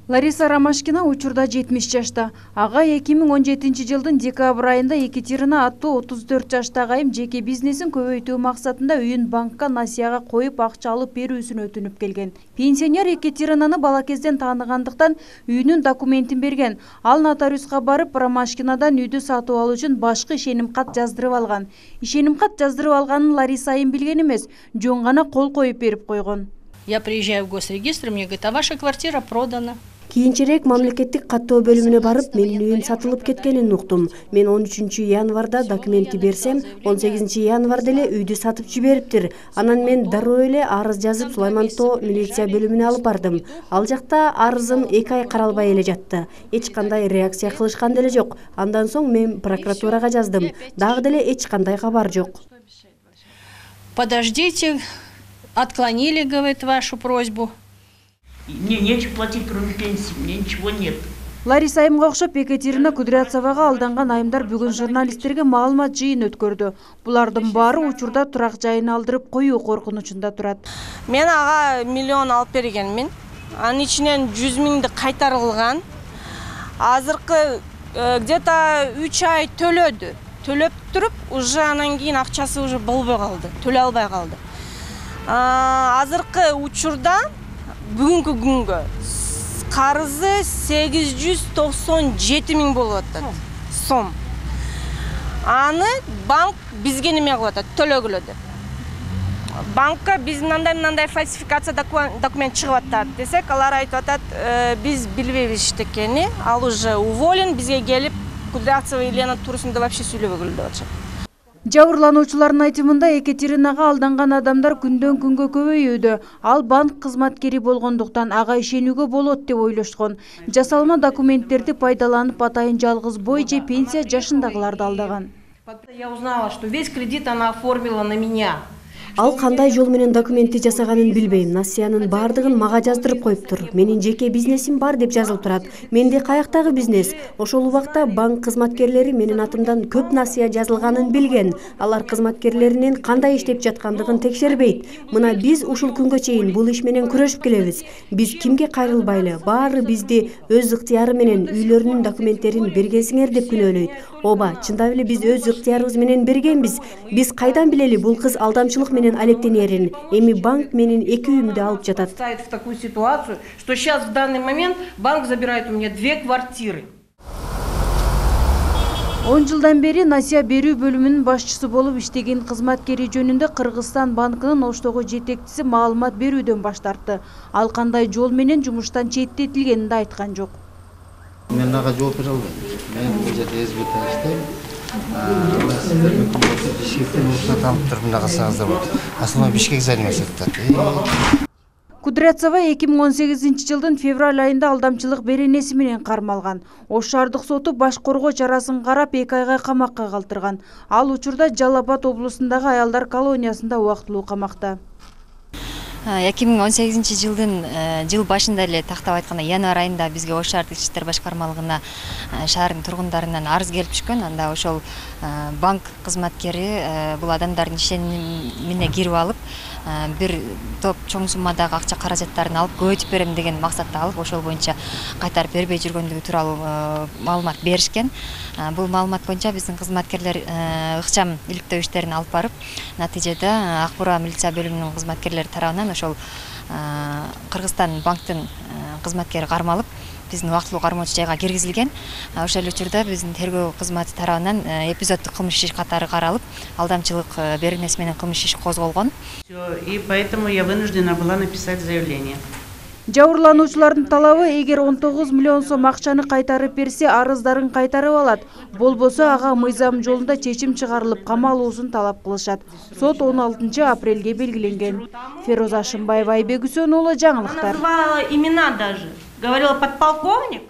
Лариса Ромашкина учурда 70 жашта. Ага 2017 жылдын декабрь айында Екатерина аттуу 34 жаштагы айым жеке бизнесин көбөйтүү максатында үйүн банкка насыяга коюп акча алып берүүсүн өтүнүп келген. Пенсионер Екатеринаны бала кезден тааныгандыктан үйүнүн документин берген. Ал нотариуска барып Ромашкинадан үйдү сатып алуу үчүн башкы ишеним кат жаздырып алган. Ишеним кат жаздырып алганын Лариса айым билген эмес, жөн гана кол коюп берип койгон. Я приезжаю в госрегистр, мне говорят, а ваша квартира продана. Кийинчерээк мамлекеттик каттоо бөлүмүнө барып, менин үйүм сатылып кеткенин уктум. Мен 13 январда документти берсем, 18 январда эле үйдү сатып жибериптир. Анан мен дароо эле арыз жазып Сулайман Тоо милиция бөлүмүнө алып бардым. Ал жакта арызым 2 ай каралбай эле жатты. Эч кандай реакция кылышкан деле жок. Андан соң мен прокуратурага жаздым. Дагы деле эч кандай кабар жок. Подождите, отклонили, говорит, вашу просьбу. Мне нечего платить, кроме пенсии, мне ничего нет. Лариса айымга окшоп Екатерина Кудрявцевага алданган айымдар бүгүн журналисттерге маалымат жыйын өткөрдү. Булардын баары учурда турак жайын алдырып коюу коркунучунда турат. Мен ага миллион алып бергенмин. Анын ичинен 100 миңди кайтарылган. Азыркы где-то 3 ай төлөдү. Төлөп туруп, уже анан кийин акчасы уже болбой калды, төлөй албай калды. Азыркы учурда бүгүнкү күнгө карызы 897 миң болуп атат сом. Аны банк бизге неме кылып атат, төлөгүлө деп. Банкка биз мындай фальсификация документ чыгып атат десек, алар айтып атат, биз билбейбиз эчтекени, ал уже уволен, бизге келип Кудрявцева Елена туурасында вообще сүйлөбөгүл деп атышат. Жабырлануучулардын айтымында Екатеринага алданган адамдар күндөн күнгө көбөйүүдө. Ал банк кызматкери болгондуктан ага ишенүүгө болот деп ойлошкон. Жасалма документтерди пайдаланып атайын жалгыз бой же пенсия жашындагыларды алдаган. Я узнала, что весь кредит она оформила на меня. Ал кандай жол менен документти жасаганын билбейм. Насыянын бардыгын мага жаздырып коюптур. Менин жеке бизнесим бар деп жазылып турат. Менде каяктагы бизнес? Ошол убакта банк кызматкерлери менин атымдан көп насыя жазылганын билген. Алар кызматкерлеринин кандай иштеп жаткандыгын текшербейт. Мына биз ушул күнгө чейин бул иш менен күрөшүп келебиз. Биз кимге кайрылбайлы? Баары бизди өз ыктыяры менен үйлөрүнүн документтерин бергенсиңер деп күнөөлөйт. Ооба, чындап эле биз өз ыктыярыбыз менен бергенбиз. Биз кайдан билели бул кыз алдамчылык менен алектенерин? Эми банк менин 2 үйүмдү алып жатат. Ставит в такую ситуацию, что сейчас в данный момент банк забирает у меня 2 квартиры. 10 жылдан бери насыя берүү бөлүмүнүн башчысы болуп иштеген кызматкери жөнүндө Кыргызстан банкынын Оштогу жетекчиси маалымат берүүдөн баш тартты. Ал кандай жол менен жумуштан четтетилгенин да айткан жок. Мен ага жооп бере албайм. Мен бул жерде СБТ иштейм. Бишкектен уруксат алып туруп мына кылсаңыздар болот. Основной Бишкек заниматься этет. Кудрявцева 2018 жылдын февраль айында алдамчылык беренеси менен кармалган. Ош шаардык соту баш коргоо чарасын карап 2 айга камакка калтырган. Ал учурда Жалал Абад облусундагы аялдар колониясында убактылуу камакта. 2018 жылдын жыл башында эле тактап айтканда январь айында бизге Ош шаардык ички иштер башкармалыгына шаардын тургундарынан арыз келип түшкөн. Анда ошол банк кызматкери бул адамдардын ишенимине кирип алып, бир топ чоң суммадагы акча каражаттарын алып көбөйтүп берем деген максатта алып, ошол боюнча кайтарып бербей жүргөндүгү тууралуу маалымат беришкен. Бул маалымат боюнча биздин кызматкерлер ыкчам иликтөө иштерин алып барып, натыйжада Акбура милиция бөлүмүнүн кызматкерлери тарабынан ошол Кыргызстан банктын кызматкери кармалып, биздин убактылуу кармоочу жайга киргизилген. Ошол учурда биздин тергөө кызматы тарабынан эпизоддук кылмыш иш катары каралып, алдамчылык беренеси менен кылмыш иши козголгон. И поэтому я вынуждена была написать заявление. Жабырлануучулардын талабы эгер 19 миллион сом акчаны кайтарып берсе, арыздарын кайтарып алат. Болбосо ага мыйзам жолунда чечим чыгарылып, камалуусун талап кылышат. Сот 16 апрелге белгиленген. Фероза Шымбаева, Айбек Үсөнұлы, жаңылыктар. Она называла имена даже. Говорила подполковник.